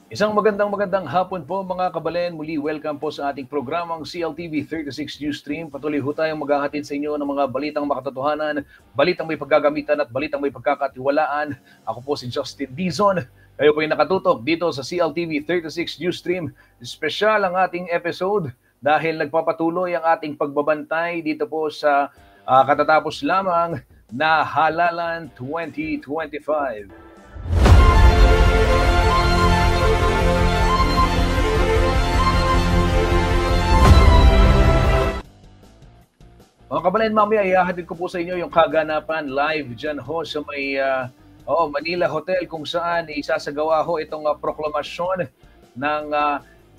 Isang magandang hapon po mga kabalen. Muli welcome po sa ating programang CLTV 36 News Stream. Patuloy ho tayong maghahatid sa inyo ng mga balitang makatotohanan, balitang may paggagamitan at balitang may pagkakatiwalaan. Ako po si Justin Dizon. Kayo po ay nakatutok dito sa CLTV 36 News Stream. Espesyal ang ating episode dahil nagpapatuloy ang ating pagbabantay dito po sa katatapos lamang na Halalan 2025. Mga kabalen, mamaya ihahatid ko po sa inyo yung kaganapan live dyan ho sa may Manila Hotel kung saan isasagawa ho itong proklamasyon ng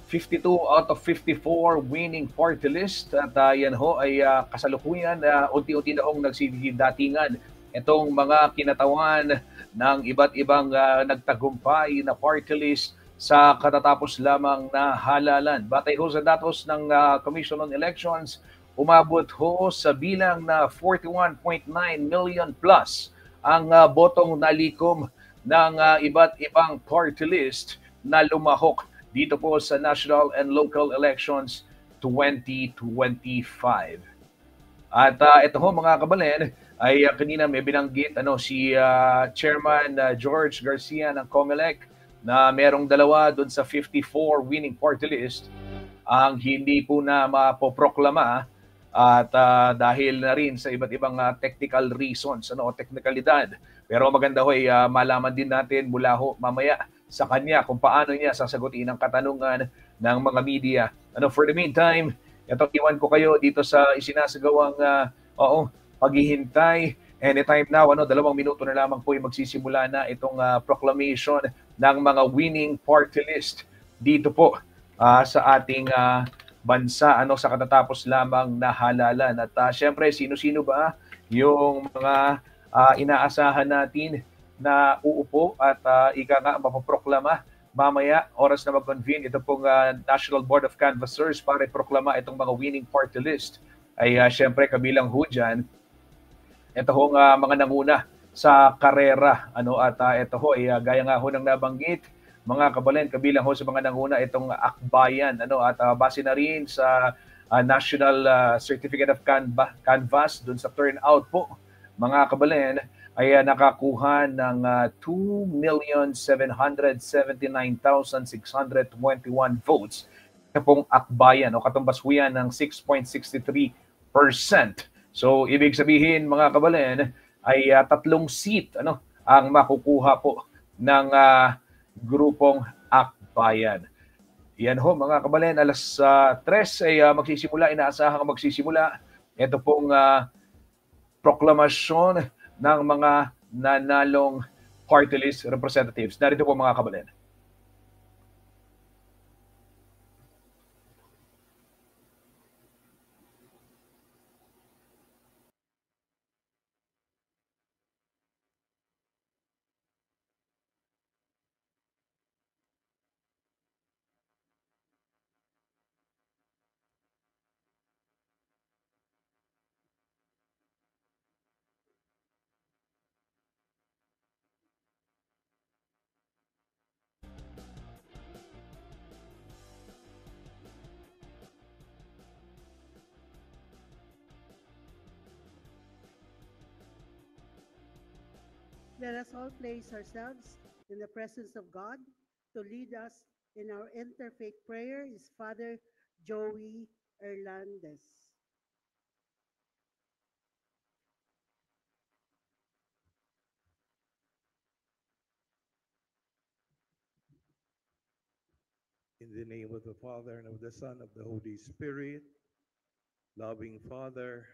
52 out of 54 winning party list. At yan ho ay kasalukuyan unti-unti na hong nagsidatingan itong mga kinatawan ng iba't ibang nagtagumpay na party list sa katatapos lamang na halalan. Batay ho sa datos ng Commission on Elections, umabot ho sa bilang na 41.9 million plus ang botong nalikom ng iba't ibang party list na lumahok dito po sa national and local elections 2025. At ito ho mga kabalen ay kanina may binanggit si Chairman George Garcia ng COMELEC na merong dalawa doon sa 54 winning party list ang hindi po na mapoproklama at dahil na rin sa iba't ibang technical reasons o teknikalidad. Pero maganda ho ay malaman din natin mula ho mamaya sa kanya kung paano niya sasagutin ang katanungan ng mga media. For the meantime, ito iwan ko kayo dito sa isinasagawang paghihintay. Anytime now, 2 minuto na lamang po ay magsisimula na itong proclamation ng mga winning party list dito po sa ating bansa sa katatapos lamang na halalan. At syempre, sino-sino ba yung mga inaasahan natin na uupo at ika nga mapoproklama mamaya, oras na mag-convene ito pong National Board of Canvassers para iproklama itong mga winning party list. Ay syempre, kabilang ho dyan, ito hong mga nanguna sa karera. At ito ho ay gaya nga ho ng nabanggit, mga kabalen, kabilang ho sa mga nanguna itong akbayan. At base na rin sa National Certificate of Canvass dun sa turnout po, mga kabalen, ay nakakuha ng 2,779,621 votes. Ito pong akbayan o katumbas ho yan ng 6.63%. So ibig sabihin mga kabalen ay 3 seat ang makukuha po ng grupong akbayan. Yan ho mga kabalen, alas 3 ay inaasahang magsisimula ito pong proklamasyon ng mga nanalong party list representatives. Narito po mga kabalen. Let us all place ourselves in the presence of God. To lead us in our interfaith prayer is Father Joey Hernandez. In the name of the Father, and of the Son, and of the Holy Spirit, loving Father,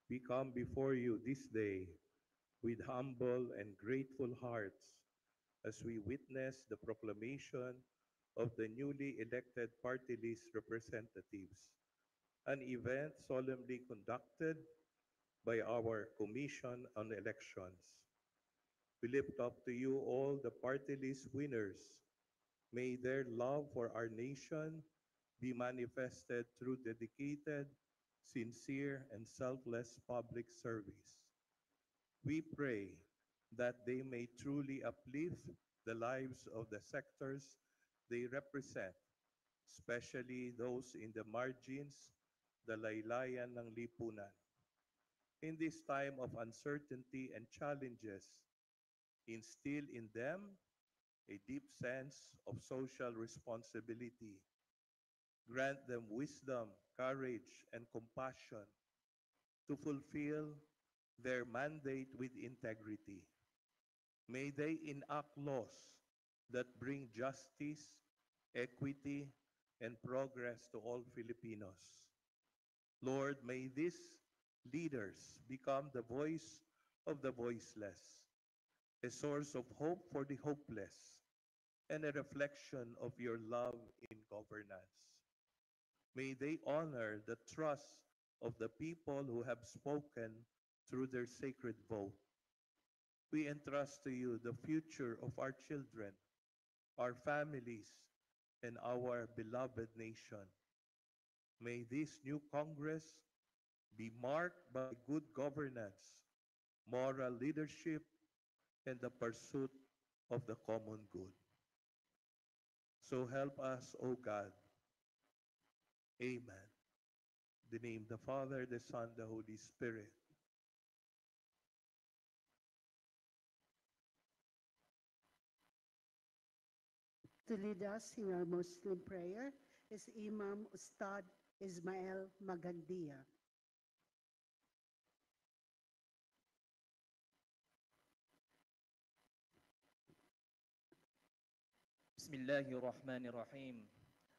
we come before you this day with humble and grateful hearts as we witness the proclamation of the newly elected party list representatives, an event solemnly conducted by our Commission on Elections. We lift up to you all the party list winners. May their love for our nation be manifested through dedicated, sincere, and selfless public service. We pray that they may truly uplift the lives of the sectors they represent, especially those in the margins, the laylayan ng lipunan. In this time of uncertainty and challenges, instill in them a deep sense of social responsibility. Grant them wisdom, courage, and compassion to fulfill their mandate with integrity. May they enact laws that bring justice, equity, and progress to all Filipinos. Lord, may these leaders become the voice of the voiceless, a source of hope for the hopeless, and a reflection of your love in governance. May they honor the trust of the people who have spoken through their sacred vote. We entrust to you the future of our children, our families, and our beloved nation. May this new Congress be marked by good governance, moral leadership, and the pursuit of the common good. So help us, O God. Amen. In the name of the Father, the Son, the Holy Spirit. To lead us in our Muslim prayer is Imam Ustad Ismail Magandia. بسم الله الرحمن الرحيم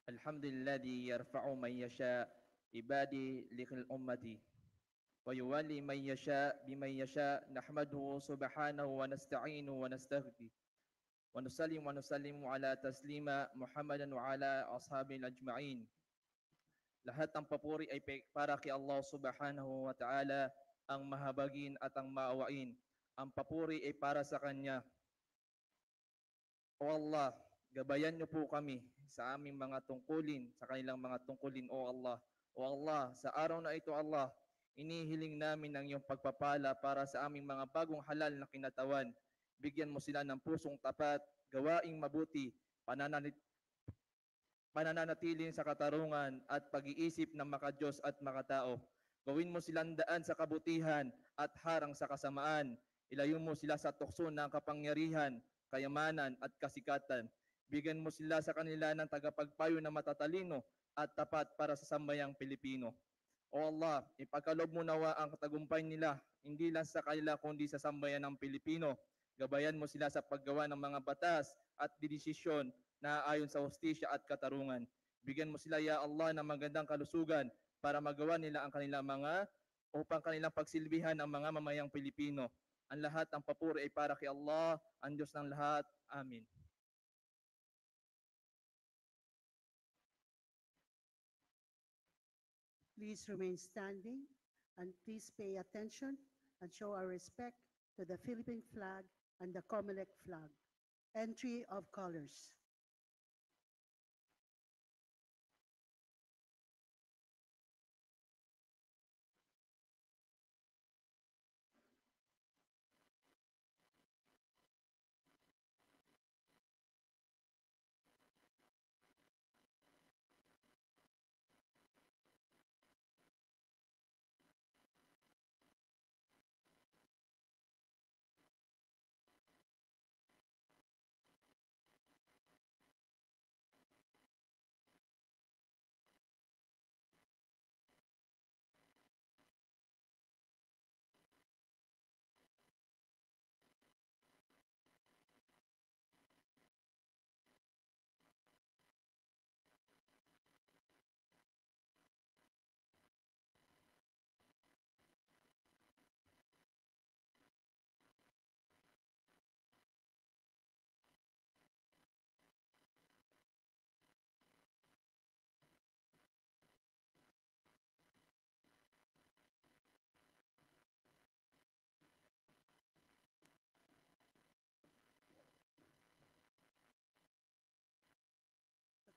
الحمد لله يرفع من يشاء عبادي لكل أمتي ويولي من يشاء بمن يشاء نحمده سبحانه ونستعينه ونستهدي ونسلم على تسليم محمدا وعلى أصحابه الأجمعين. Lahat ng papuri ay para kay Allah subhanahu wa ta'ala, ang mahabagin at ang maawain. Ang papuri ay para sa Kanya. O Allah, gabayan niyo po kami sa aming mga tungkulin, sa kanilang mga tungkulin, O Allah. O Allah, sa araw na ito, Allah, inihiling namin ang iyong pagpapala para sa aming mga bagong halal na kinatawan. Bigyan mo sila ng pusong tapat, gawaing mabuti, panananatili sa katarungan at pag-iisip ng makadiyos at makatao. Gawin mo silang daan sa kabutihan at harang sa kasamaan. Ilayo mo sila sa tukso ng kapangyarihan, kayamanan at kasikatan. Bigyan mo sila sa kanila ng tagapagpayo na matatalino at tapat para sa sambayang Pilipino. O Allah, ipagkaloob mo nawa ang tagumpay nila, hindi lang sa kanila kundi sa sambayan ng Pilipino. Gabayan mo sila sa paggawa ng mga batas at desisyon na ayon sa hustisya at katarungan. Bigyan mo sila, Ya Allah, ng magandang kalusugan para magawa nila ang kanilang upang kanilang pagsilbihan ang mga mamayang Pilipino. Ang lahat ng papuri ay para kay Allah, ang Diyos ng lahat. Amin. Please remain standing and please pay attention and show our respect to the Philippine flag and the COMELEC flag. Entry of colors.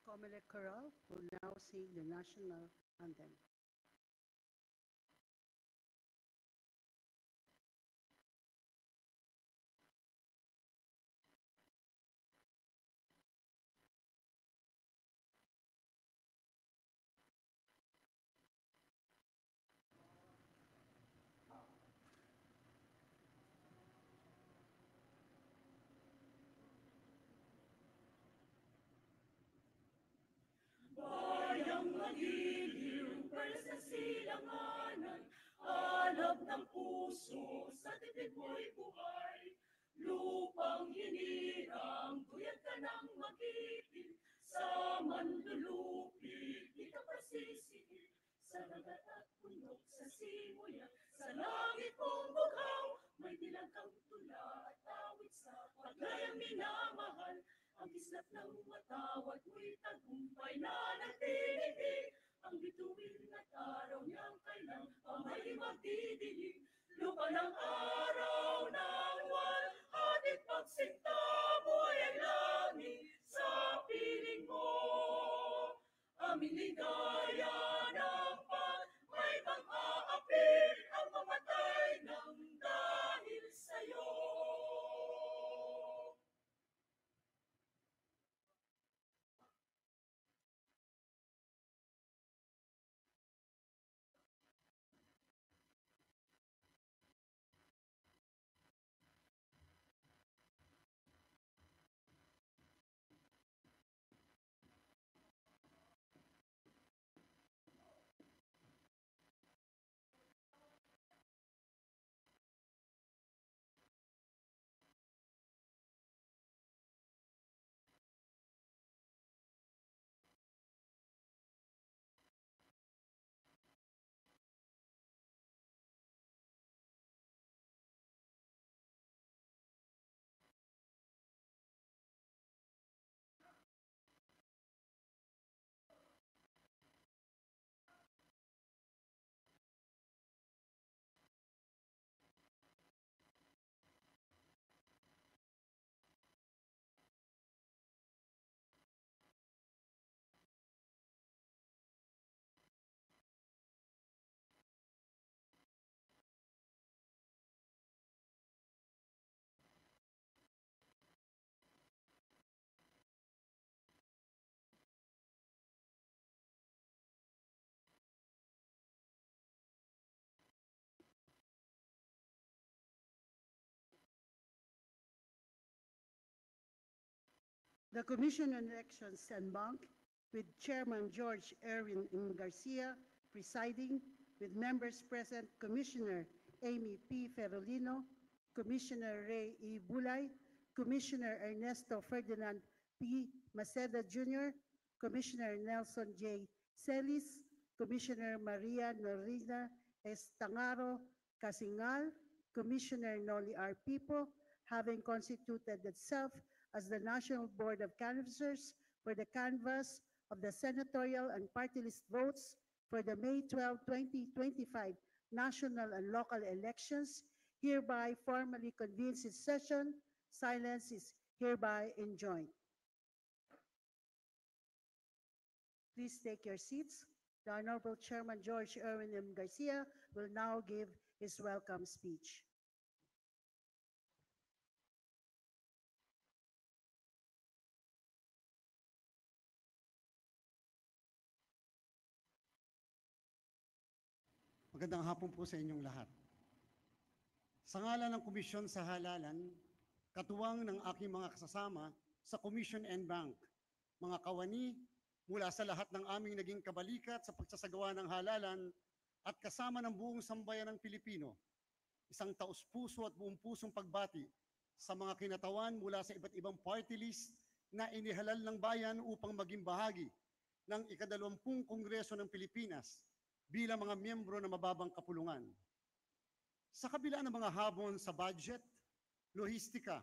The COMELEC chorale will now sing the national anthem. silanganan, alab ng puso, sa titig mo'y buhay. Lupang hinirang, tuyad ka ng magipin, sa manlulupig, di ka pasisihid. Sa dagat at bundok, sa simoya, sa langit mong bughaw, may dilag kang tula at awit sa paglayang minamahal. Ang kislap ng matawad mo'y tagumpay na nagtinitig. Ang bituin at araw niyang kailang pamay magdidilig. Lupa ng araw ng walhatit pagsinta mo'y ang langit sa piling mo. Aming ligaya ng may pang-aapit ang mamatay ng dahil sa'yo. The Commission on Elections and Bank, with Chairman George Erwin M. Garcia presiding, with members present Commissioner Amy P. Ferolino, Commissioner Ray E. Bulay, Commissioner Ernesto Ferdinand P. Maceda Jr., Commissioner Nelson J. Celis, Commissioner Maria Norina Estangaro Casingal, Commissioner Noli R. Pipo, having constituted itself as the National Board of Canvassers for the canvass of the senatorial and party list votes for the May 12, 2025 national and local elections, hereby formally convenes its session. Silence is hereby enjoined. Please take your seats. The Honorable Chairman George Erwin M. Garcia will now give his welcome speech. Magandang hapon po sa inyong lahat. Sa ngalan ng Komisyon sa Halalan, katuwang ng aking mga kasasama sa Commission and Bank, mga kawani mula sa lahat ng aming naging kabalikat sa pagsasagawa ng halalan at kasama ng buong sambayan ng Pilipino, isang taus-puso at buong pusong pagbati sa mga kinatawan mula sa iba't ibang party list na inihalal ng bayan upang maging bahagi ng ika-20 Kongreso ng Pilipinas bilang mga miyembro ng mababang kapulungan. Sa kabila ng mga habon sa budget, lohistika,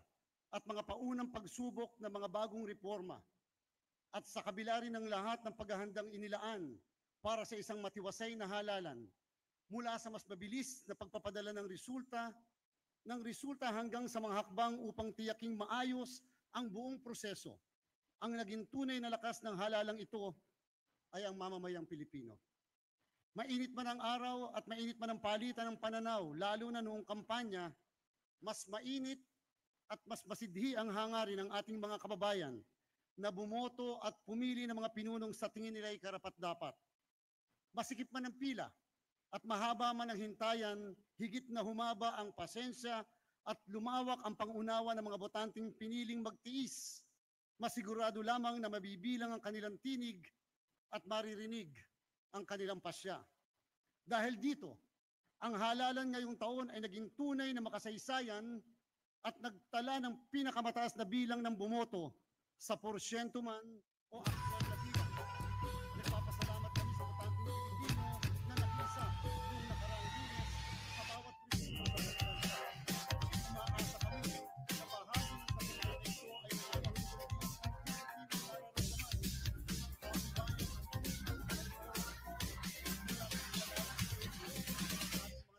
at mga paunang pagsubok ng mga bagong reforma, at sa kabila rin ng lahat ng paghahandang inilaan para sa isang matiwasay na halalan, mula sa mas mabilis na pagpapadala ng resulta hanggang sa mga hakbang upang tiyaking maayos ang buong proseso, ang naging tunay na lakas ng halalang ito ay ang mamamayang Pilipino. Mainit man ang araw at mainit man ang palitan ng pananaw, lalo na noong kampanya, mas mainit at mas masidhi ang hangarin ng ating mga kababayan na bumoto at pumili ng mga pinunong sa tingin nila ay karapat-dapat. Masikip man ang pila at mahaba man ang hintayan, higit na humaba ang pasensya at lumawak ang pangunawa ng mga botanteng piniling magtiis. Masigurado lamang na mabibilang ang kanilang tinig at maririnig ang kanilang pasya. Dahil dito, ang halalan ngayong taon ay naging tunay na makasaysayan at nagtala ng pinakamataas na bilang ng bumoto sa porsyento man o aktual na bilang. Nagpapasalamat kami sa botanteng Pilipino na nakisa noong nakaraang Lunes sa bawat presinto sa bansa. Umaasa kami na bahagi ng pagkakataon ito ay nakakahintulog ng positibong nararamdaman. Mga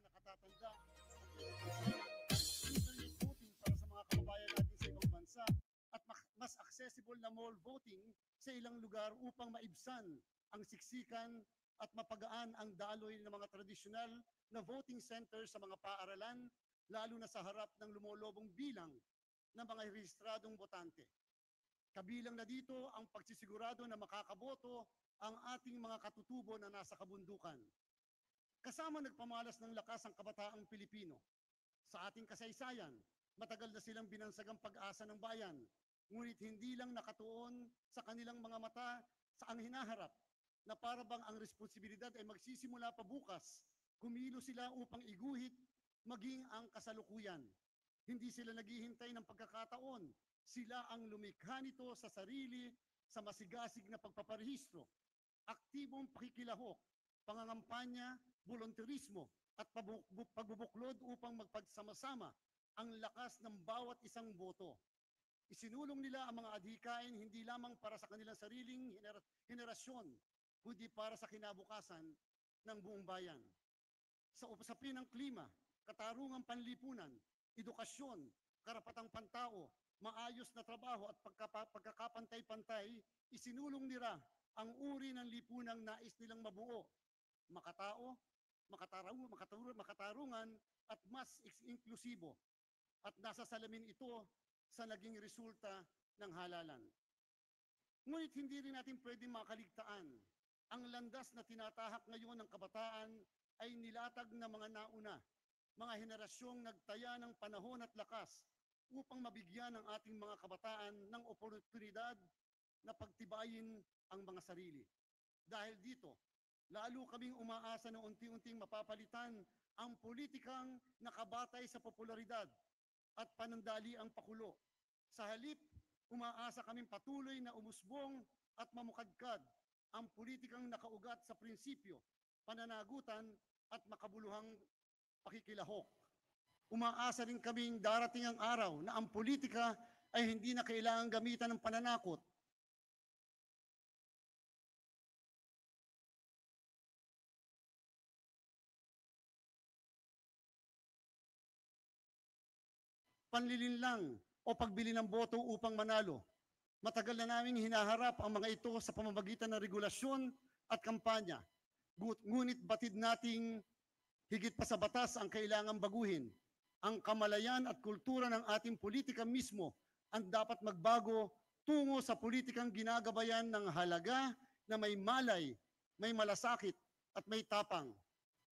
nakatatanda internet voting para sa mga kababayan natin sa ibang bansa at mas accessible na mall voting sa ilang lugar upang maibsan ang siksikan at mapagaan ang daloy ng mga tradisyonal na voting center sa mga paaralan, lalo na sa harap ng lumolobong bilang ng mga rehistradong botante. Kabilang na dito ang pagsisigurado na makakaboto ang ating mga katutubo na nasa kabundukan. Kasama nagpamalas ng lakas ang kabataang Pilipino. Sa ating kasaysayan, matagal na silang binansagang pag-asa ng bayan, ngunit hindi lang nakatuon sa kanilang mga mata sa ang hinaharap na para bang ang responsibilidad ay magsisimula pa bukas, kumilo sila upang iguhit maging ang kasalukuyan. Hindi sila naghihintay ng pagkakataon, sila ang lumikha nito sa sarili, sa masigasig na pagpaparehistro, aktibong pakikilahok, pangangampanya, volunteerismo at pagbubuklod upang magpagsama-sama ang lakas ng bawat isang boto. Isinulong nila ang mga adhikain hindi lamang para sa kanilang sariling henerasyon, kundi para sa kinabukasan ng buong bayan. Sa usapin ng klima, katarungang panlipunan, edukasyon, karapatang pantao, maayos na trabaho at pagkakapantay-pantay, isinulong nila ang uri ng lipunang nais nilang mabuo, makatao, makatarungan at mas inklusibo. At nasa salamin ito sa naging resulta ng halalan. Ngunit hindi rin natin pwedeng makaligtaan. Ang landas na tinatahak ngayon ng kabataan ay nilatag na mga nauna, mga henerasyong nagtaya ng panahon at lakas upang mabigyan ng ating mga kabataan ng oportunidad na pagtibayin ang mga sarili. Dahil dito, lalo kaming umaasa na unti-unting mapapalitan ang politikang nakabatay sa popularidad at panandali ang pakulo. Sa halip, umaasa kaming patuloy na umusbong at mamukadkad ang politikang nakaugat sa prinsipyo, pananagutan at makabuluhang pakikilahok. Umaasa rin kaming darating ang araw na ang politika ay hindi na kailangang gamitan ng pananakot, panlilinlang o pagbili ng boto upang manalo. Matagal na naming hinaharap ang mga ito sa pamamagitan ng regulasyon at kampanya. Ngunit batid nating higit pa sa batas ang kailangang baguhin. Ang kamalayan at kultura ng ating politika mismo ang dapat magbago tungo sa politikang ginagabayan ng halaga na may malay, may malasakit at may tapang.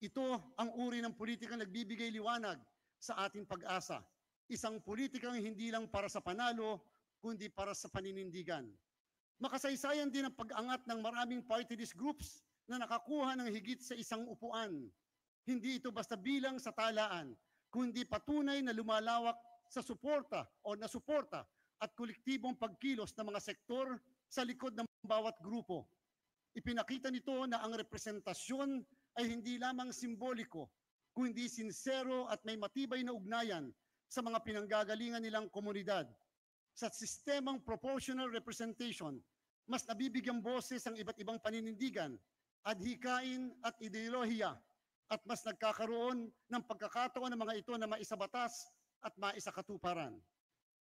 Ito ang uri ng politikang nagbibigay liwanag sa ating pag-asa. Isang politikang hindi lang para sa panalo, kundi para sa paninindigan. Makasaysayan din ang pag-angat ng maraming party list groups na nakakuha ng higit sa isang upuan. Hindi ito basta bilang sa talaan, kundi patunay na lumalawak sa suporta o nasuporta at kolektibong pagkilos ng mga sektor sa likod ng bawat grupo. Ipinakita nito na ang representasyon ay hindi lamang simboliko, kundi sinsero at may matibay na ugnayan sa mga pinanggagalingan nilang komunidad. Sa sistemang proportional representation, mas nabibigyang boses ang iba't ibang paninindigan, adhikain at ideolohiya, at mas nagkakaroon ng pagkakataon ng mga ito na maisabatas at maisakatuparan.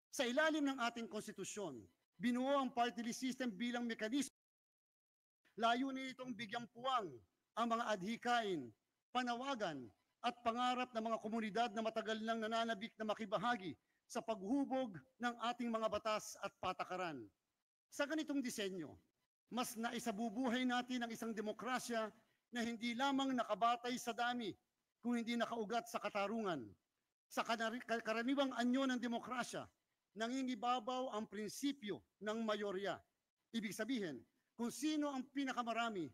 Sa ilalim ng ating konstitusyon, binuo ang party list system bilang mekanismo. Layunin itong bigyang puwang ang mga adhikain, panawagan, at pangarap ng mga komunidad na matagal nang nananabik na makibahagi sa paghubog ng ating mga batas at patakaran. Sa ganitong disenyo, mas naisabubuhay natin ang isang demokrasya na hindi lamang nakabatay sa dami, kung hindi nakaugat sa katarungan. Sa karaniwang anyo ng demokrasya, nangingibabaw ang prinsipyo ng mayorya. Ibig sabihin, kung sino ang pinakamarami,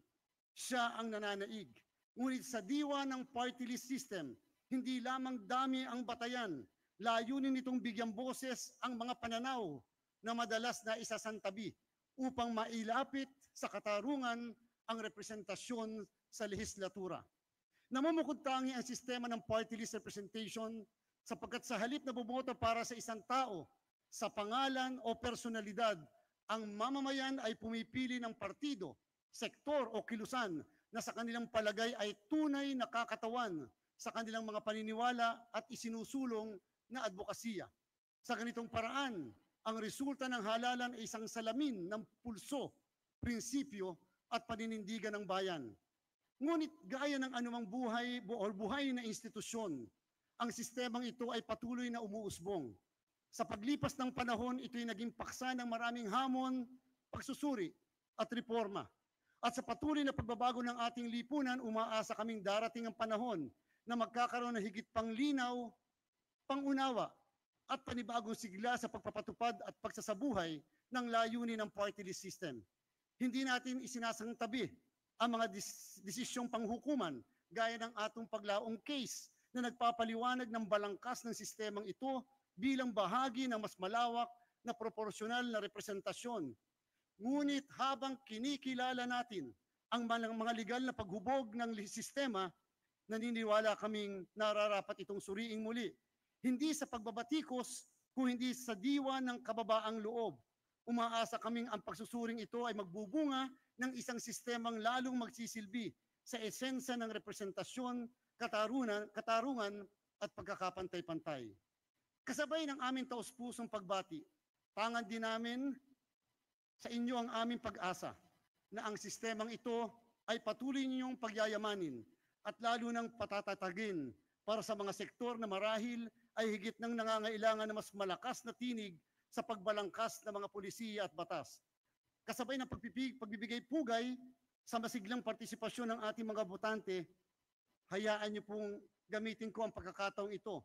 siya ang nananaig. Ngunit sa diwa ng party list system, hindi lamang dami ang batayan, layunin nitong bigyang boses ang mga pananaw na madalas na isasantabi upang mailapit sa katarungan ang representasyon sa lehislatura. Namumukod tangi ang sistema ng party list representation sapagkat sa halip na bumoto para sa isang tao, sa pangalan o personalidad, ang mamamayan ay pumipili ng partido, sektor o kilusan na sa kanilang palagay ay tunay na kakatawan sa kanilang mga paniniwala at isinusulong na advokasya. Sa ganitong paraan, ang resulta ng halalan ay isang salamin ng pulso, prinsipyo at paninindigan ng bayan. Ngunit gaya ng anumang buhay na institusyon, ang sistemang ito ay patuloy na umuusbong. Sa paglipas ng panahon, ito'y naging paksa ng maraming hamon, pagsusuri at reforma. At sa patuloy na pagbabago ng ating lipunan, umaasa kaming darating ang panahon na magkakaroon ng higit pang linaw, pangunawa at panibagong sigla sa pagpapatupad at pagsasabuhay ng layunin ng party list system. Hindi natin isinasangtabi ang mga desisyong panghukuman gaya ng atong paglaong case na nagpapaliwanag ng balangkas ng sistemang ito bilang bahagi ng mas malawak na proporsyonal na representasyon. Ngunit habang kinikilala natin ang mga legal na paghubog ng sistema, naniniwala kaming nararapat itong suriing muli. Hindi sa pagbabatikos, kung hindi sa diwa ng kababaang loob. Umaasa kaming ang pagsusuring ito ay magbubunga ng isang sistemang lalong magsisilbi sa esensya ng representasyon, katarungan at pagkakapantay-pantay. Kasabay ng aming taus-pusong pagbati, tangan din namin sa inyo ang aming pag-asa na ang sistemang ito ay patuloy ninyong pagyayamanin at lalo nang patatatagin para sa mga sektor na marahil ay higit nang nangangailangan ng mas malakas na tinig sa pagbalangkas ng mga pulisiya at batas. Kasabay ng pagbibigay pugay sa masiglang partisipasyon ng ating mga botante, hayaan niyo pong gamitin ko ang pagkakataong ito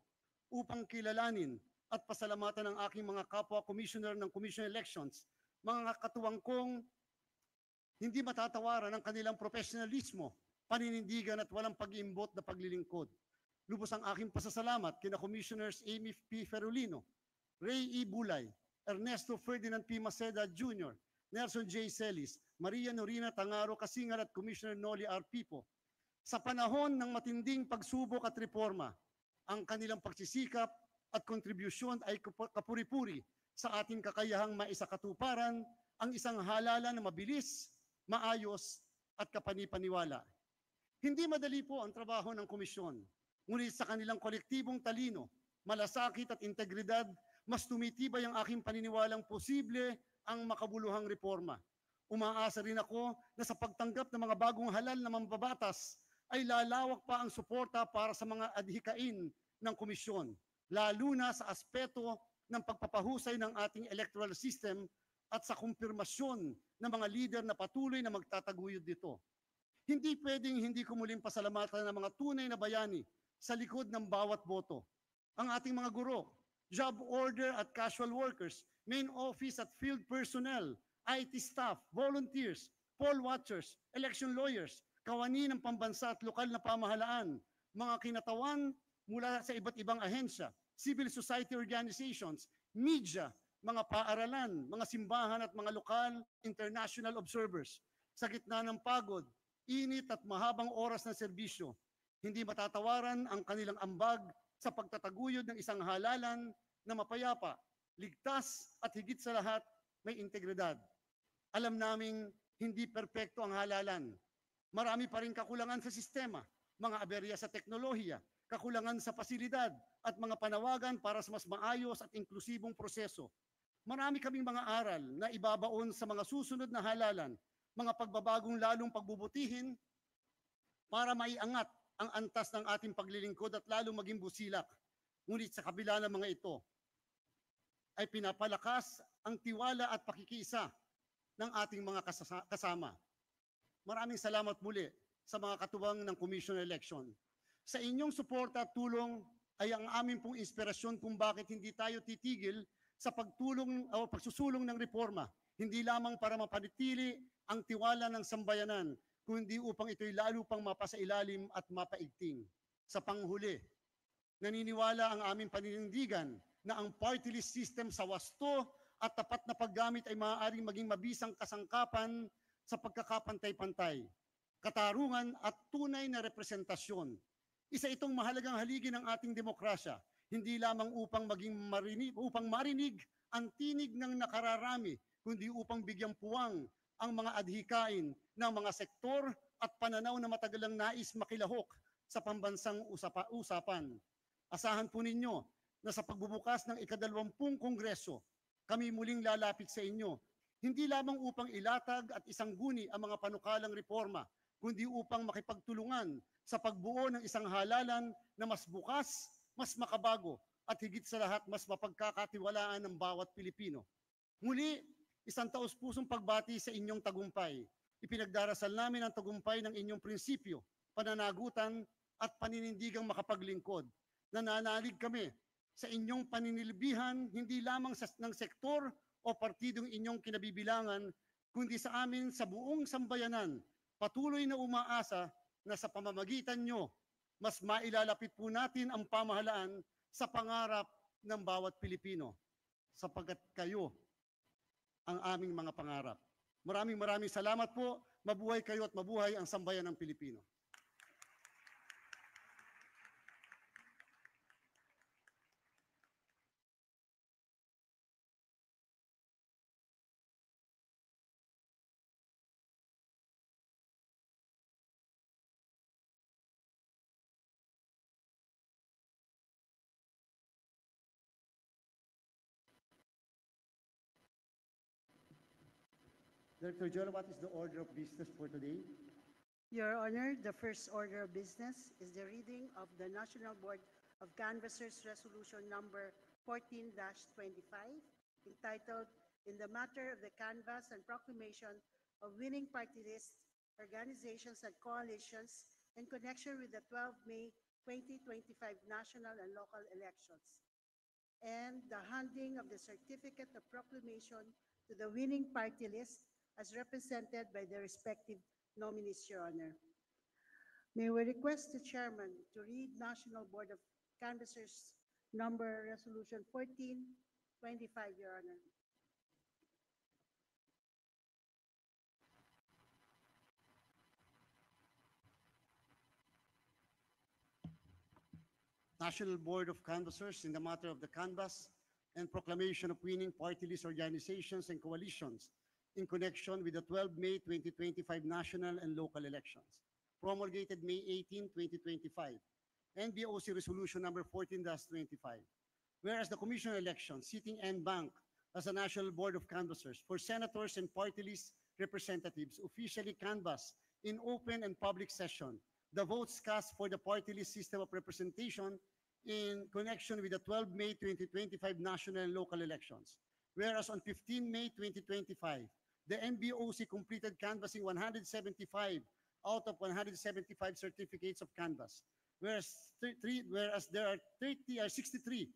upang kilalanin at pasalamatan ang aking mga kapwa commissioner ng Commission Elections, mga katuwang kong hindi matatawaran ang kanilang profesionalismo, paninindigan at walang pag-iimbot na paglilingkod. Lubos ang aking pasasalamat kina Commissioners Amy P. Ferolino, Ray E. Bulay, Ernesto Ferdinand P. Maceda Jr., Nelson J. Celis, Maria Norina Tangaro Kasingal at Commissioner Noli R. Pipo. Sa panahon ng matinding pagsubok at reforma, ang kanilang pagsisikap at kontribusyon ay kapuri-puri sa ating kakayahang maisakatuparan ang isang halalan na mabilis, maayos at kapanipaniwala. Hindi madali po ang trabaho ng komisyon, ngunit sa kanilang kolektibong talino, malasakit at integridad, mas tumitibay ang aking paniniwalang posible ang makabuluhang reforma. Umaasa rin ako na sa pagtanggap ng mga bagong halal na mambabatas ay lalawak pa ang suporta para sa mga adhikain ng komisyon, lalo na sa aspeto ng pagpapahusay ng ating electoral system at sa kumpirmasyon ng mga lider na patuloy na magtataguyod dito. Hindi pwedeng hindi ko muling pasalamatan ng mga tunay na bayani sa likod ng bawat boto. Ang ating mga guro, job order at casual workers, main office at field personnel, IT staff, volunteers, poll watchers, election lawyers, kawani ng pambansa at lokal na pamahalaan, mga kinatawan mula sa iba't ibang ahensya, civil society organizations, media, mga paaralan, mga simbahan at mga lokal, international observers. Sa gitna ng pagod, init at mahabang oras ng serbisyo, hindi matatawaran ang kanilang ambag sa pagtataguyod ng isang halalan na mapayapa, ligtas at higit sa lahat may integridad. Alam naming hindi perpekto ang halalan. Marami pa rin kakulangan sa sistema, mga aberya sa teknolohiya, kakulangan sa pasilidad at mga panawagan para sa mas maayos at inklusibong proseso. Marami kaming mga aral na ibabaon sa mga susunod na halalan, mga pagbabagong lalong pagbubutihin para maiangat ang antas ng ating paglilingkod at lalong maging busilak. Ngunit sa kabila ng mga ito, ay pinapalakas ang tiwala at pakikiisa ng ating mga kasama. Maraming salamat muli sa mga katuwang ng Commission Election. Sa inyong suporta at tulong ay ang aming pong inspirasyon kung bakit hindi tayo titigil sa pagtulong o pagsusulong ng reforma, hindi lamang para mapanatili ang tiwala ng sambayanan, kundi upang ito'y lalo pang mapasailalim at mapaigting. Sa panghuli, naniniwala ang aming paninindigan na ang party list system sa wasto at tapat na paggamit ay maaaring maging mabisang kasangkapan sa pagkakapantay-pantay, katarungan at tunay na representasyon. Isa itong mahalagang haligi ng ating demokrasya, hindi lamang upang marinig ang tinig ng nakararami, kundi upang bigyang puwang ang mga adhikain ng mga sektor at pananaw na matagalang nais makilahok sa pambansang usapan. Asahan po ninyo na sa pagbubukas ng ika-20 Kongreso, kami muling lalapit sa inyo, hindi lamang upang ilatag at isangguni ang mga panukalang reforma, kundi upang makipagtulungan sa pagbuo ng isang halalan na mas bukas, mas makabago, at higit sa lahat mas mapagkakatiwalaan ng bawat Pilipino. Muli, isang taos-pusong pagbati sa inyong tagumpay. Ipinagdarasal namin ang tagumpay ng inyong prinsipyo, pananagutan at paninindigang makapaglingkod. Nananalig kami sa inyong paninilbihan hindi lamang ng sektor o partidong inyong kinabibilangan, kundi sa amin sa buong sambayanan. Patuloy na umaasa na sa pamamagitan nyo, mas mailalapit po natin ang pamahalaan sa pangarap ng bawat Pilipino, sapagkat kayo ang aming mga pangarap. Maraming salamat po. Mabuhay kayo at mabuhay ang sambayan ng Pilipino. Director Joel, what is the order of business for today? Your Honor, the first order of business is the reading of the National Board of Canvassers Resolution Number 14-25, entitled In the Matter of the Canvass and Proclamation of Winning Party Lists, Organizations and Coalitions in connection with the 12 May 2025 national and local elections, and the handing of the Certificate of Proclamation to the winning party list as represented by the respective nominees, Your Honor. May we request the Chairman to read National Board of Canvassers Number Resolution 1425, Your Honor. National Board of Canvassers in the matter of the canvass and proclamation of winning party list organizations and coalitions in connection with the 12 May 2025 national and local elections, promulgated May 18, 2025, NBOC Resolution Number 14-25. Whereas the Commission on Elections, sitting en banc as a National Board of Canvassers for senators and party list representatives officially canvass in open and public session the votes cast for the party list system of representation in connection with the 12 May 2025 national and local elections. Whereas on 15 May 2025, the NBOC completed canvassing 175 out of 175 certificates of canvass, whereas there are 63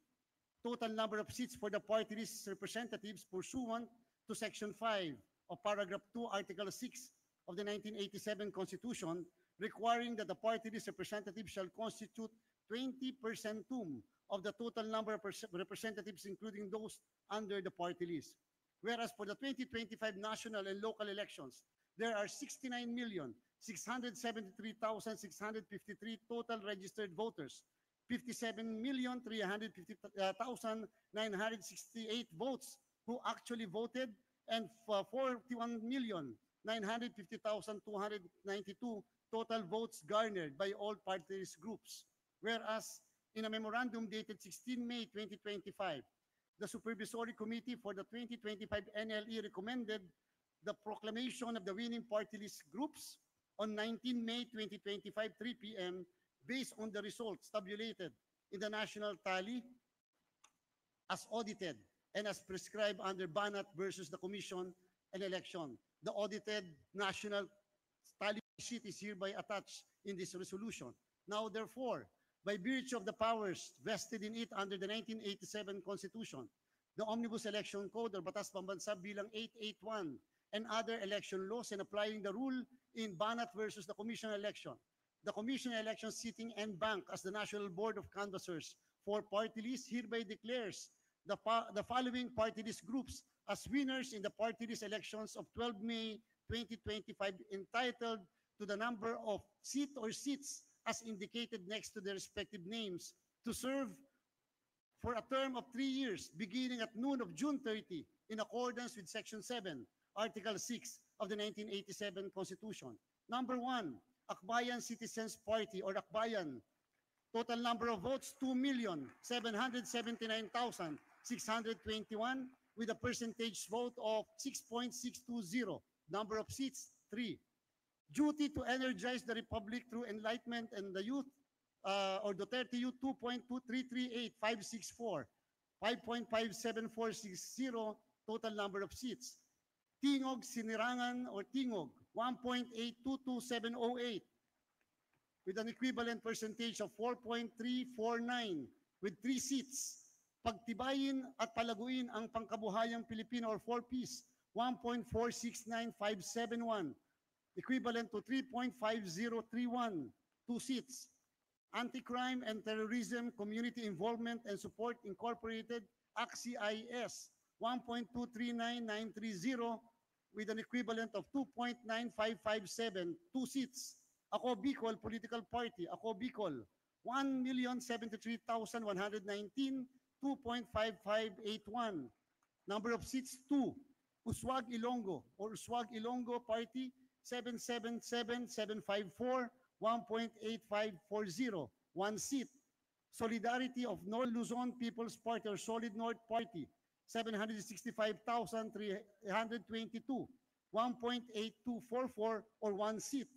total number of seats for the party list representatives pursuant to Section 5 of Paragraph 2, Article 6 of the 1987 Constitution, requiring that the party list representatives shall constitute 20% of the total number of representatives, including those under the party list. Whereas for the 2025 national and local elections, there are 69,673,653 total registered voters, 57,350,968 votes who actually voted, and 41,950,292 total votes garnered by all party list groups. Whereas in a memorandum dated 16 May 2025, the Supervisory Committee for the 2025 NLE recommended the proclamation of the winning party list groups on 19 May 2025, 3 p.m. based on the results tabulated in the national tally as audited and as prescribed under Banat versus the Commission on Election. The audited national tally sheet is hereby attached in this resolution. Now, therefore, by virtue of the powers vested in it under the 1987 Constitution, the Omnibus Election Code or Batas Pambansa Bilang 881, and other election laws, and applying the rule in Banat versus the Commission election. The Commission election sitting en banc as the National Board of Canvassers for party list hereby declares the following party list groups as winners in the party list elections of 12 May 2025 entitled to the number of seat or seats as indicated next to their respective names to serve for a term of 3 years beginning at noon of June 30 in accordance with Section 7, Article 6 of the 1987 Constitution. Number 1, Akbayan Citizens Party or Akbayan. Total number of votes, 2,779,621 with a percentage vote of 6.620. Number of seats, 3. Duty to energize the Republic through enlightenment and the youth or Duterte Youth 2.2338564, 5.57460 total number of seats. Tingog Sinirangan or Tingog 1.822708 with an equivalent percentage of 4.349 with 3 seats. Pagtibayin at palaguin ang pangkabuhayang Pilipino or 4Ps 1.469571 equivalent to 3.5031 2 seats. Anti-Crime and Terrorism Community Involvement and Support Incorporated ACCIS 1.239930 with an equivalent of 2.9557 2 seats. Ako Bicol Political Party, Ako Bicol 1,073,119 2.5581. Number of seats 2. Uswag Ilonggo or Uswag Ilonggo Party 777754 1.8540 1 seat. Solidarity of North Luzon People's Party or Solid North Party 765,322 1.8244 or 1 seat.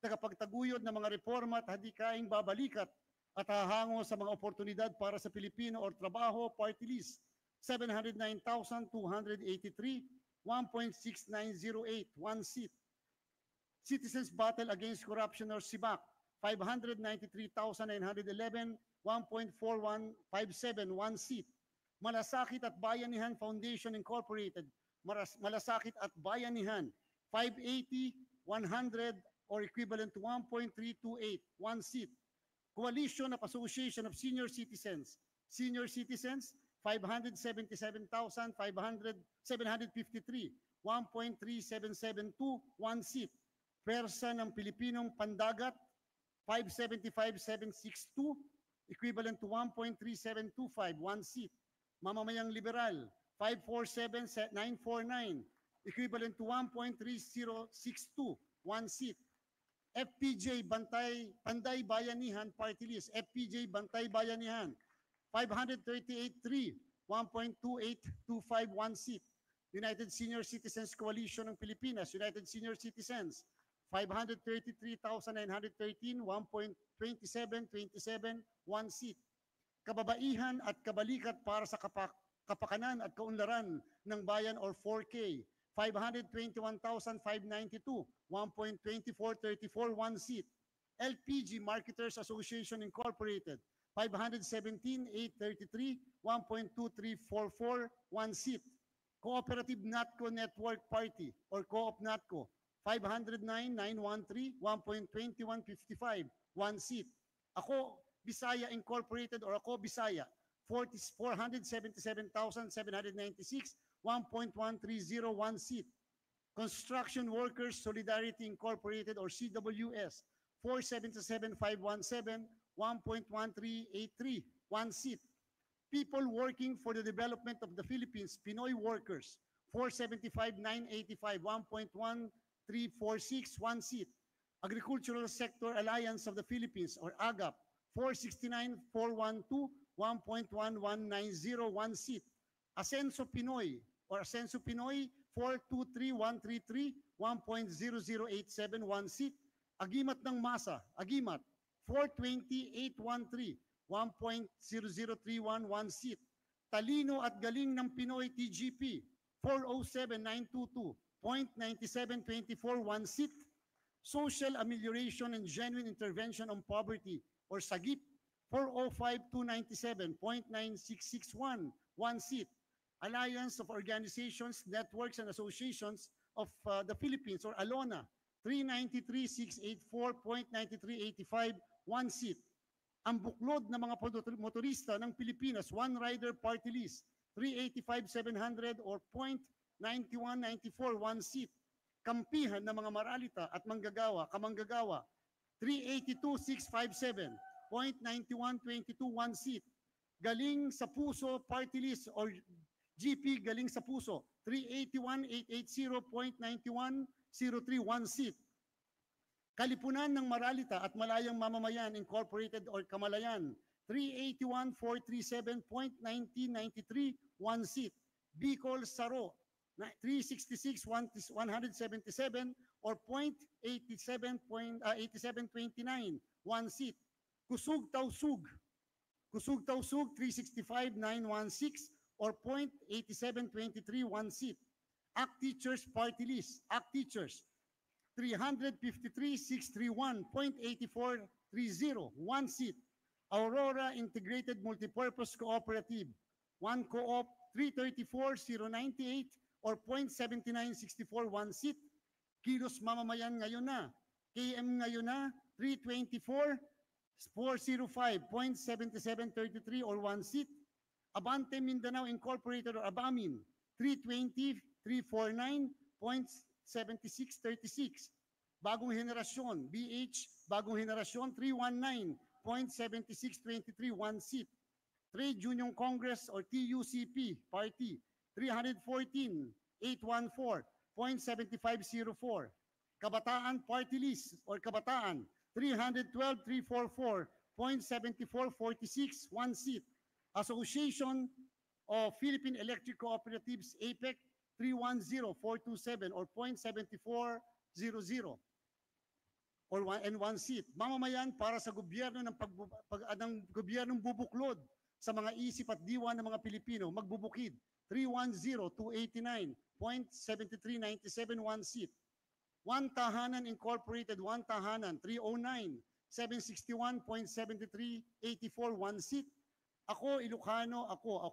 Tagapagtaguyod ng mga reforma at hadikaing babalikat at hahango sa mga oportunidad para sa Pilipino or trabaho party list 709,283 1.6908 1 seat. Citizens Battle Against Corruption or CIBAC 593,911 1.4157 1 seat. Malasakit at Bayanihan Foundation Incorporated Malasakit at Bayanihan 580 100 or equivalent to 1.328 1 seat. Coalition of Association of Senior Citizens 577,753 1.3772 1 seat. Pwersa ng Pilipinong Pandagat 575,762 equivalent to 1.3725 1 seat. Mamamayang Liberal 547,949 equivalent to 1.3062 1 seat. FPJ Panday Bayanihan Party List FPJ Bantay Bayanihan 538,3 1.2825 1 seat. United Senior Citizens Coalition ng Pilipinas United Senior Citizens 533,913 1.2727 1 seat. Kababaihan at kabalikat para sa kapakanan at kaunlaran ng bayan or 4K 521,592 1.2434 1 seat. LPG Marketers Association Incorporated 517,833 1.2344 1 seat. Cooperative Natco Network Party or Co-op Natco 509,913 1.2155 1 seat. Ako Bisaya Incorporated or Ako Bisaya 477,796 1.130 seat. Construction Workers Solidarity Incorporated or CWS 477,517 1.1383 1 seat. People Working for the Development of the Philippines Pinoy Workers 475,985 1.1346 1 seat. Agricultural Sector Alliance of the Philippines or AGAP 469,412 1.1190 1 seat. Asenso Pinoy or Asenso Pinoy 423,133 1.0087 1 seat. Agimat ng Masa, Agimat 428,113 1.0031 1 seat. Talino at Galing ng Pinoy TGP 407,922 0.9724 1 seat. Social Amelioration and Genuine Intervention on Poverty or SAGIP 405,297 0.9661 1 seat. Alliance of Organizations, Networks and Associations of the Philippines or ALONA 393,684.9385, 1 seat. Ang buklod ng mga motorista ng Pilipinas, one rider party list, 385,700 or 0.9194, 1 seat. Kampihan ng mga maralita at kamanggagawa, 382,657, 0.9122, 1 seat. Galing sa Puso party list or GP Galing sa Puso, 381,880.9103, 1 seat. Kalipunan ng Maralita at Malayang Mamamayan Incorporated or Kamalayan, 381,437.1993, 1 seat. Bicol Saro, 366,177 or 0.8729, 1 seat. Kusug Tausug, 365,916 or 0.8723, 1 seat. ACT Teachers Party List, ACT Teachers, 353,631.8430, 1 seat. Aurora Integrated Multipurpose Cooperative, 1 co-op, 334,098 or 0.7964, 1 seat. Kilos Mamamayan ngayon na, KM ngayon na, 324,405.7733 or 1 seat. Abante Mindanao Incorporated or Abamin, 320,349.7636. Bagong Henerasyon, BH, Bagong Henerasyon, 319.7623, 1 seat. Trade Union Congress or TUCP Party, 314,814.7504. Kabataan Party List or Kabataan, 312,344.7446, 1 seat. Association of Philippine Electric Cooperatives, APEC, 310,427 or 0.7400 or 1 seat. Mamamayan para sa gobyerno ng gobyernong bubuklod sa mga isip at diwa ng mga Pilipino, magbubukid, 310,289.7397, 1 seat. One Tahanan Incorporated, One Tahanan, 309,761.7384, 1 seat. Ako Ilocano, ako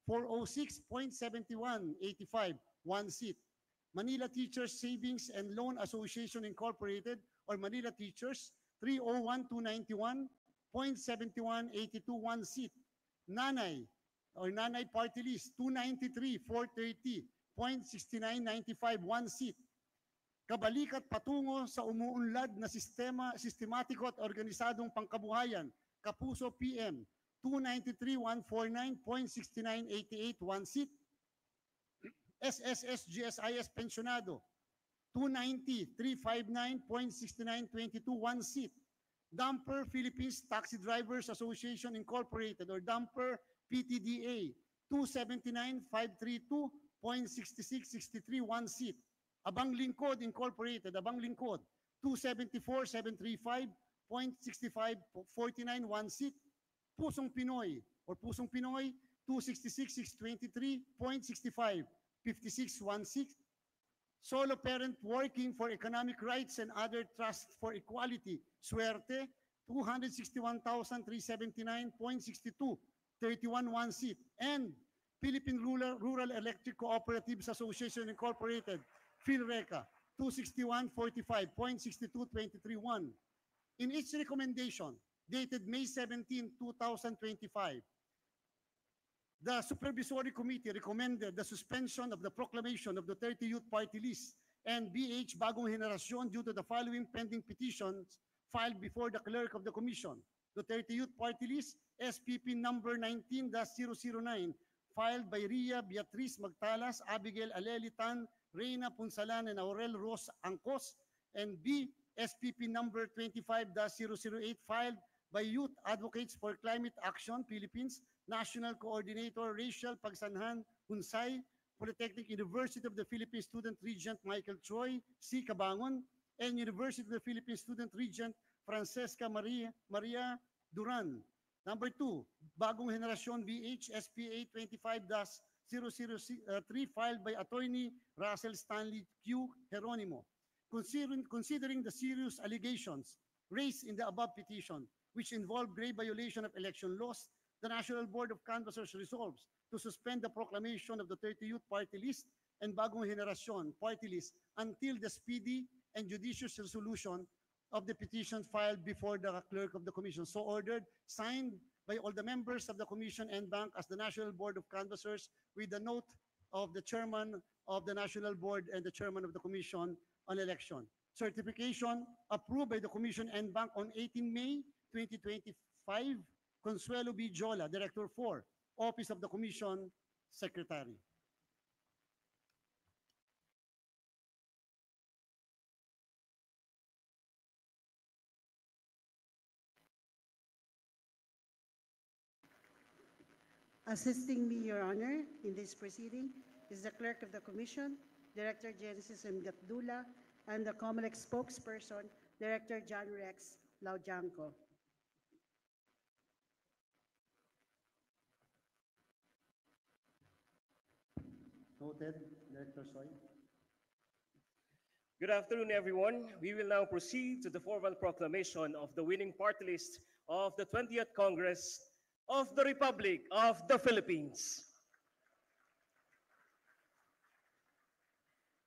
301,406.7185, 1 seat. Manila Teachers Savings and Loan Association Incorporated or Manila Teachers, 301,291.7182, 1 seat. Nanay or Nanay Party List, 293,430.6995, 1 seat. Kabalikat patungo sa umuunlad na sistematiko at organisadong pangkabuhayan, Kapuso PM, 293,149.6988, 1 seat. SSS GSIS Pensionado, 290,359.6922, 1 seat. Dumper Philippines Taxi Drivers Association Incorporated or Dumper PTDA, 279,532.6663, 1 seat. Abang Lingkod Incorporated, Abang Lingkod, 274,735.6549, 1 seat. Pusong Pinoy or Pusong Pinoy, 266,623.65, 56, 1 seat. Solo Parent Working for Economic Rights and Other Trusts for Equality, Suerte, 261,379.62, 31, 1 seat. And Philippine Rural Electric Cooperatives Association Incorporated, PhilReca, 261,45.62, 23, 1. In each recommendation, dated May 17, 2025, the Supervisory Committee recommended the suspension of the proclamation of the 30 Youth Party List and BH Bagong Henerasyon due to the following pending petitions filed before the Clerk of the Commission. The 30 Youth Party List, SPP number 19-009, filed by Ria Beatriz Magtalas, Abigail Alelitan, Reina Punsalan, and Aurel Ros Angkos, and B, SPP number 25-008, filed by Youth Advocates for Climate Action Philippines, National Coordinator Rachel Pagsanhan Hunsay, Polytechnic University of the Philippines Student Regent Michael Choi, C. Cabangon, and University of the Philippines Student Regent Francesca Maria Duran. Number 2, Bagong Henerasyon VH SPA 25-003, filed by Attorney Russell Stanley Q. Geronimo. Considering the serious allegations raised in the above petition, which involve grave violation of election laws, the National Board of Canvassers resolves to suspend the proclamation of the 30 Youth Party List and Bagong Henerasyon party list until the speedy and judicious resolution of the petition filed before the clerk of the commission. So ordered, signed by all the members of the commission and bank as the National Board of Canvassers with the note of the chairman of the National Board and the chairman of the Commission on Election. Certification approved by the commission and bank on 18 May 2025. Consuelo B. Jola, Director 4, Office of the Commission Secretary. Assisting me, Your Honor, in this proceeding is the Clerk of the Commission, Director Genesis M. Gatdula, and the COMELEC spokesperson, Director John Rex Laujanco. Noted, Director Soy. Good afternoon, everyone. We will now proceed to the formal proclamation of the winning party list of the 20th Congress of the Republic of the Philippines.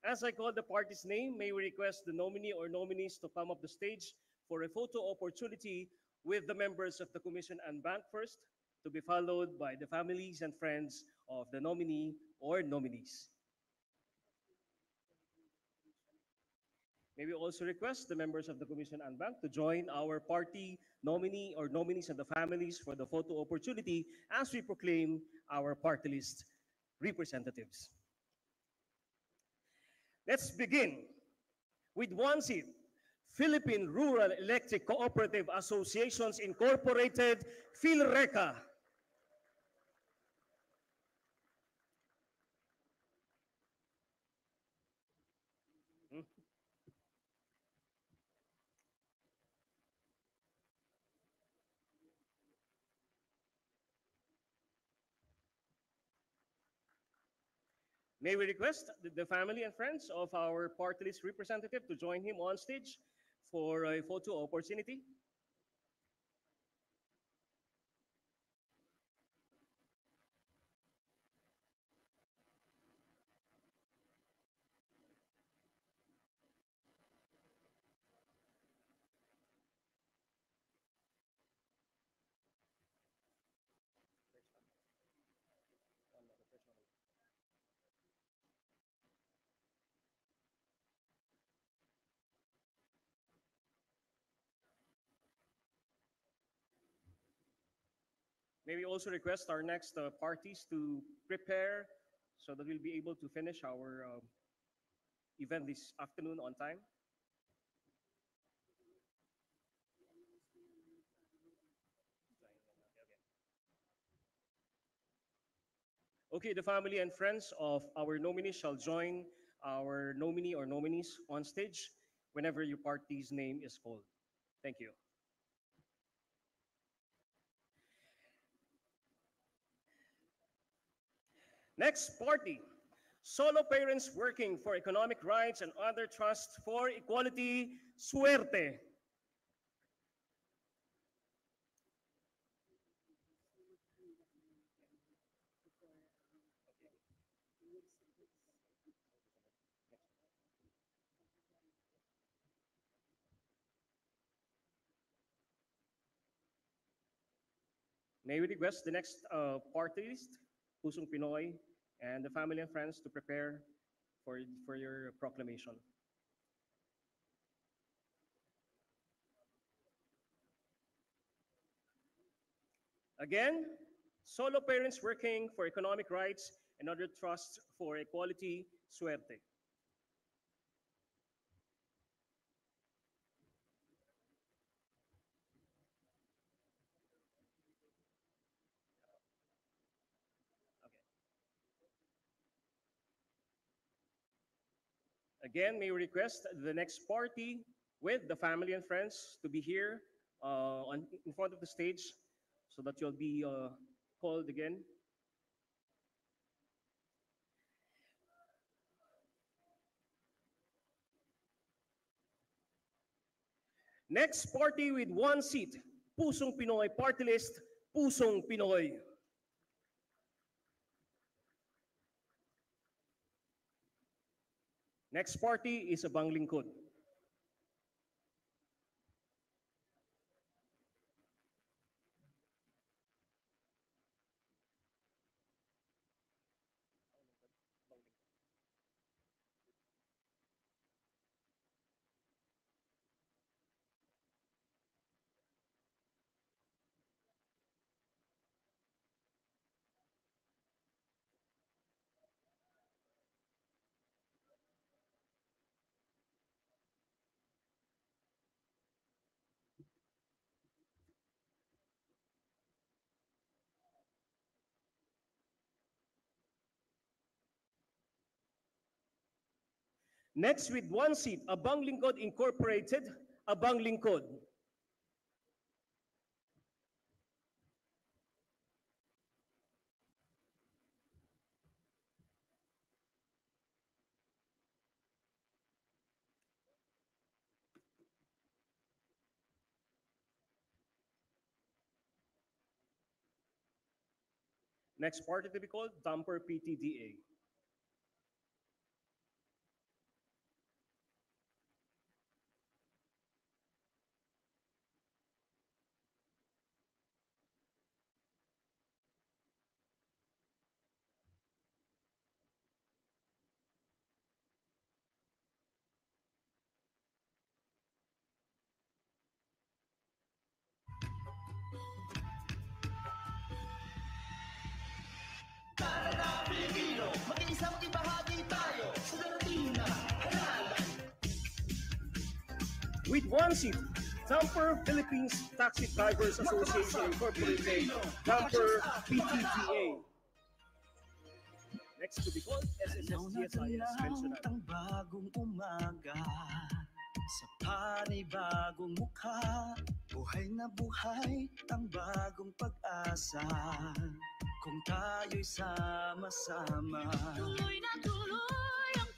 As I call the party's name, may we request the nominee or nominees to come up the stage for a photo opportunity with the members of the Commission and Bank first, to be followed by the families and friends of the nominee or nominees. May we also request the members of the Commission and Bank to join our party nominee or nominees and the families for the photo opportunity as we proclaim our party list representatives. Let's begin with one seat. Philippine Rural Electric Cooperative Associations Incorporated, PhilReca. May we request the family and friends of our party list representative to join him on stage for a photo opportunity. May we also request our next parties to prepare so that we'll be able to finish our event this afternoon on time. Okay, the family and friends of our nominees shall join our nominee or nominees on stage whenever your party's name is called. Thank you. Next party, Solo Parents Working for Economic Rights and Other Trusts for Equality, Suerte. May we request the next party list, Pusong Pinoy, and the family and friends to prepare for your proclamation. Again, Solo Parents Working for Economic Rights and Other Trusts for Equality, Suerte. Again, may we request the next party with the family and friends to be here in front of the stage so that you'll be called again. Next party with one seat, Pusong Pinoy Party List, Pusong Pinoy. Next party is Abang Lingkod. Next with one seat, Abang Lingkod Incorporated, Abang Lingkod. Next party to be called, Damper PTDA. With one seat, Damper Philippines Taxi Drivers Association Incorporated, Damper PTDA. Next to be called SSSGSIS Pensioner. Ang bagong umaga sa panibagong mukha, buhay na buhay ang bagong pag-asa. Kung tayo'y sama-sama, tuloy na tuloy ang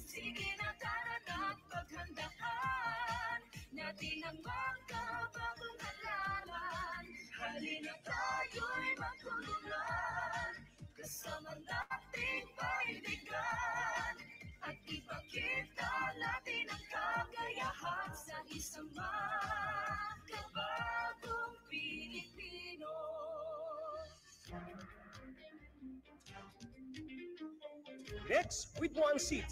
sige na tara na't paghandaan natin ang magkabagong halaman. Halina tayo'y magtulungan, kasama nating paibigyan, at ipakita natin ang kakayahan sa isang magkabagong Pilipino. Next, with one seat,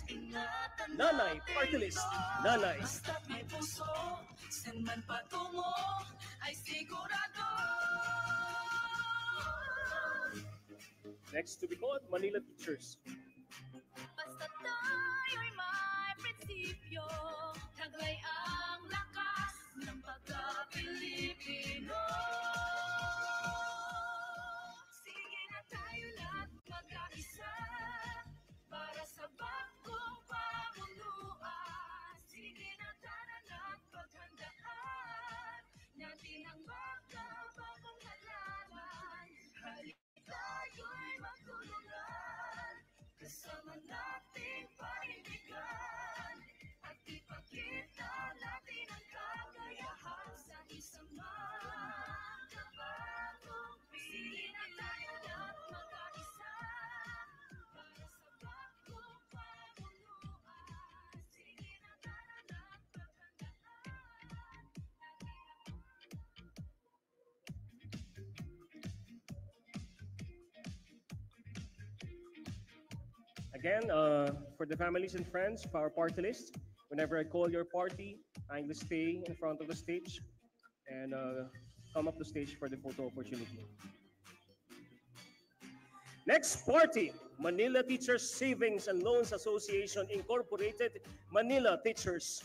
Nanay Party List, Nanay. Basta't may puso, saan man patungo, ay sigurado. Next to be called, Manila Teachers. Basta tayo'y may prinsipyo, taglay ang lakas ng pagka-Pilipino. Sige Again, for the families and friends of our party list, whenever I call your party, kindly stay in front of the stage and come up the stage for the photo opportunity. Next party, Manila Teachers Savings and Loans Association Incorporated, Manila Teachers.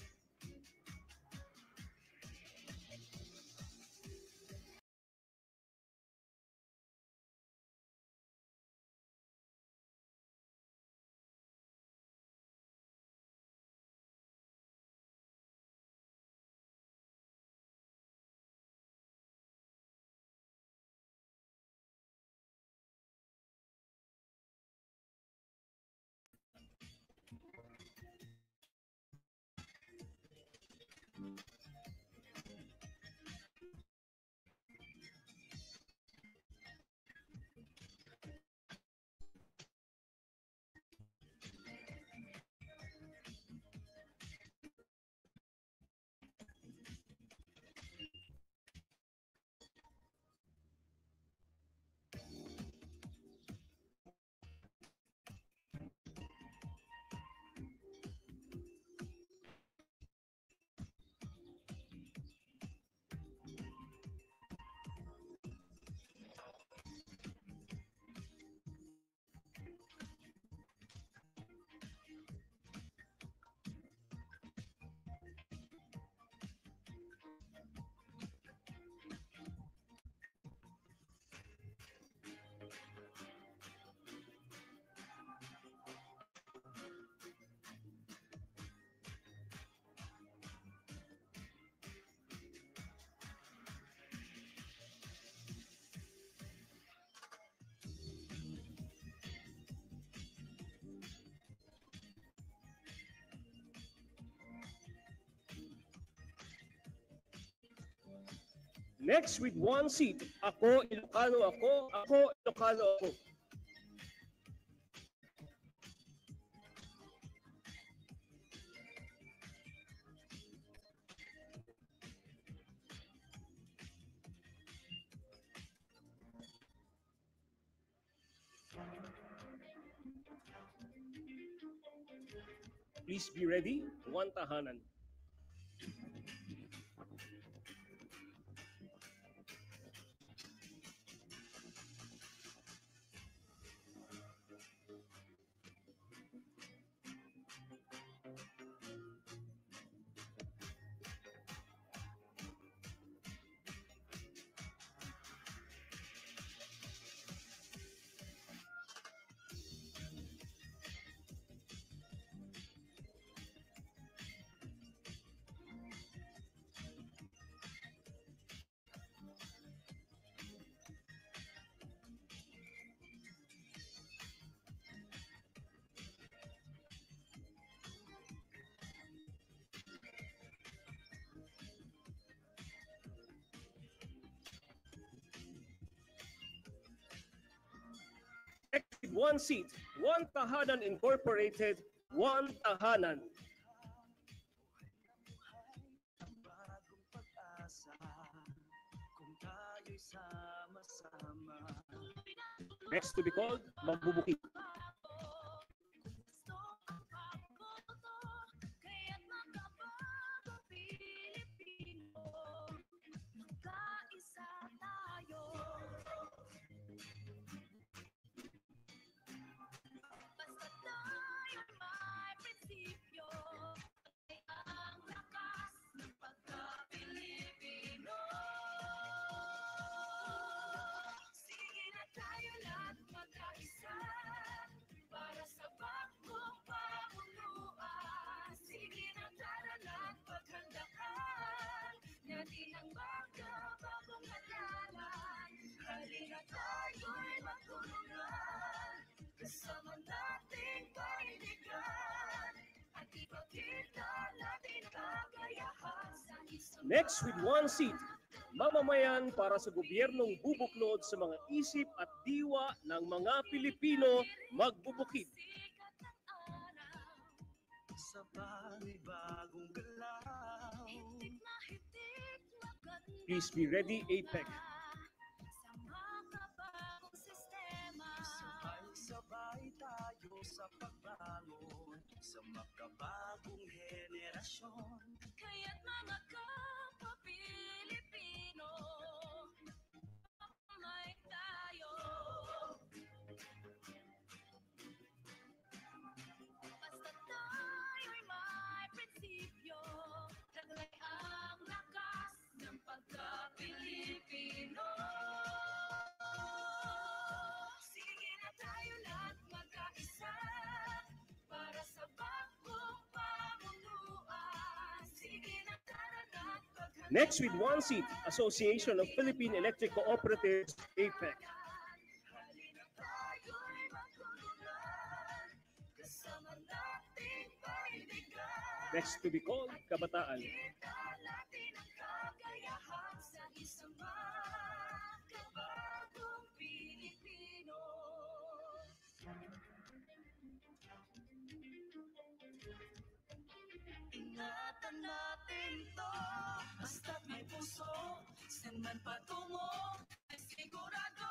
Next with one seat, ako Ilocano ako Ilocano ako. Please be ready, one tahanan. One seat, one tahanan incorporated, one tahanan. Next to be called, Magbubukid. Next with one seat, mamamayan para sa gobyernong bubuklod sa mga isip at diwa ng mga Pilipino magbubukid. Please be ready, APEC. Sabay-sabay tayo sa henerasyon. Kaya't mga kapwa Pilipino, may tayo. Basta tayo'y may prinsipyo, taglay ang lakas ng pagka-Pilipino. Sige na tayo lahat magkaisa para sa bagong pamunuan. Sige na tara na't paghandaan. Next with one seat, Association of Philippine Electric Cooperatives, APEC. Halina tayo'y magtulungan, kasama nating paibigay. Next to be called, Kabataan. Kita natin ang kakayahan sa isang makabagong Pilipino. Ingatan natin to, basta't may puso, saan man patungo, ay sigurado.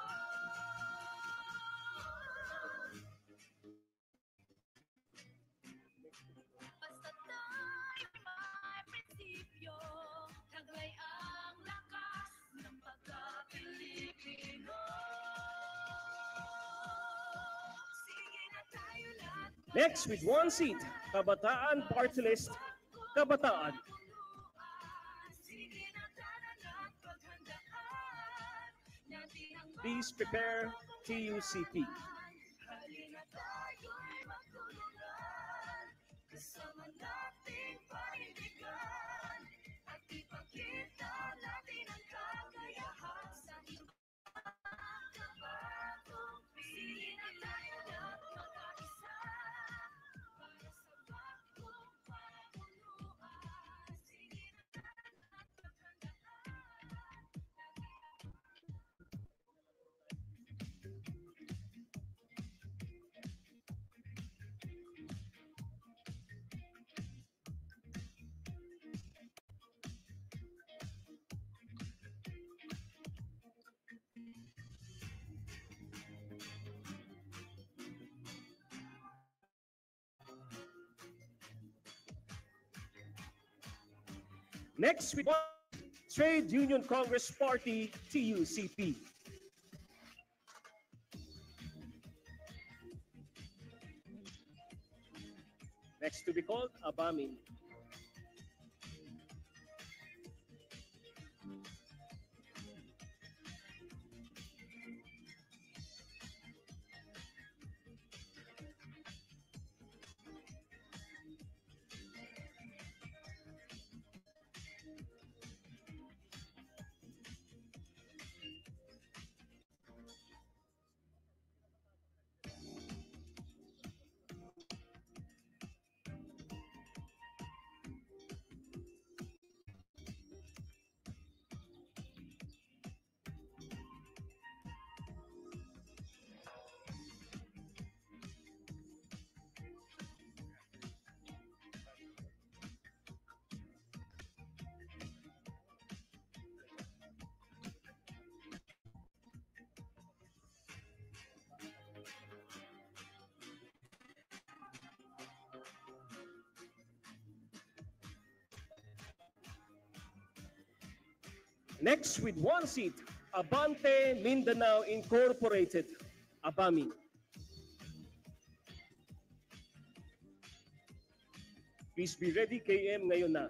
Basta tayo'y may prinsipyo, taglay ang lakas ng pagka-Pilipino. Sige na tayo lahat. Next with one seat, Kabataan Party List, Kabataan. Sige na tara na't paghandaan natin ang Please prepare TUCP. halina tayo'y magtulungan, kasama nating paibigyan, at ipakita natin ang kakayahan sa ibang kabagong Pilipino. Sige na tayo lahat magkaisa para sa bagong pamunuan. Sige na tara na't paghandaan. Next with one, Trade Union Congress Party, TUCP. Next to be called, Abamin. Next with one seat, Abante Mindanao Incorporated, Abami. Please be ready, KM, ngayon na.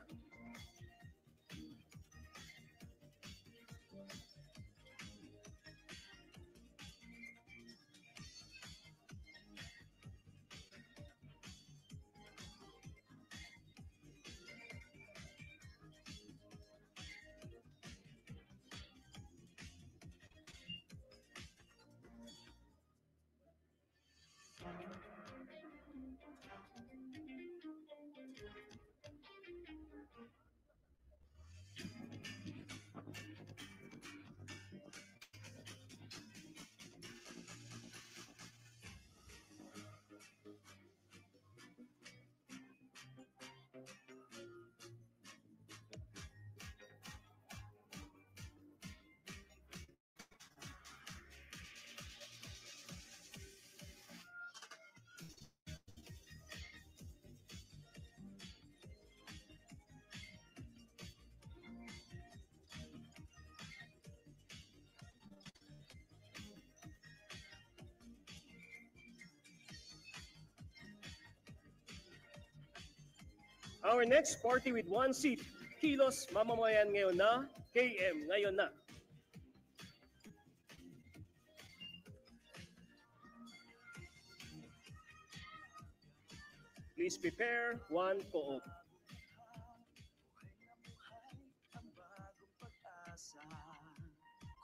Our next party with one seat, Kilos Mamamayan ngayon na, KM ngayon na. Please prepare one co-op. Ang bagong pag-asa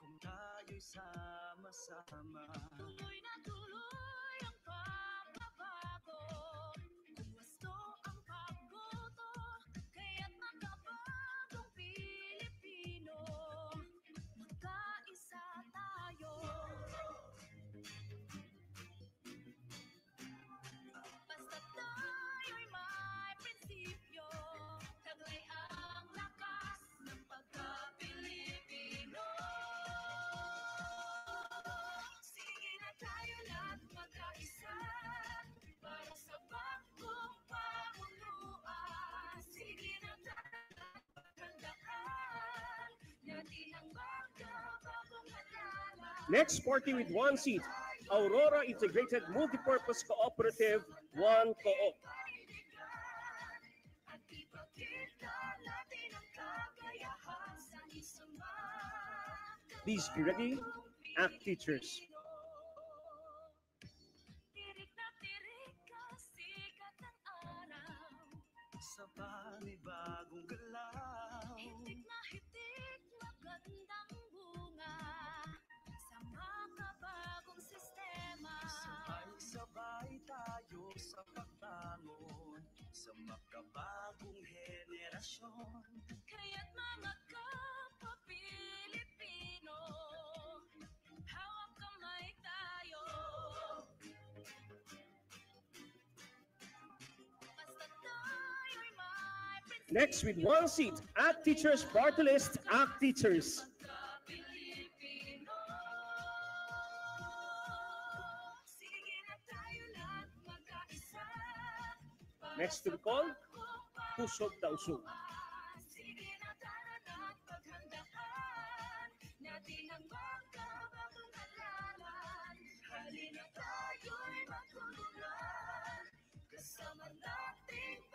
kung tayo'y sama-sama. Tuloy na tuloy ang pagbabago. Kung gusto ang pagboto, kaya't magkabagong Pilipino. Magkaisa tayo. Basta tayo'y may prinsipyo, taglay ang lakas ng pagka-Pilipino. Sige na tayo lahat magkaisa, para sa bagong pamunuan. Sige na tayo lahat maghandaan, natin ang bagong halalan. Next party with one seat, Aurora Integrated Multipurpose Cooperative, one co-op. At ipakita natin ang kakayahan sa isama. Please be ready, act teachers. Tirik na tirik kasikat ang araw. Sa panibagong galaw. Hitik na hitik magandang bunga. Sa makabagong sistema. Sabay-sabay tayo sa pagbangon. Sa makabagong henerasyon. Kaya't mga kapwa-Pilipino, hawak kamay tayo. Basta tayo'y may prinsipyo. Next with one seat, act teachers party list, act teachers. Pilipino. Sige na tayo lahat magkaisa. Next to be called, Pusog na Usog. Sige na tara na't paghandaan. Natin ang magkabagong halalan. Halina tayo'y magtulungan. Kasama nating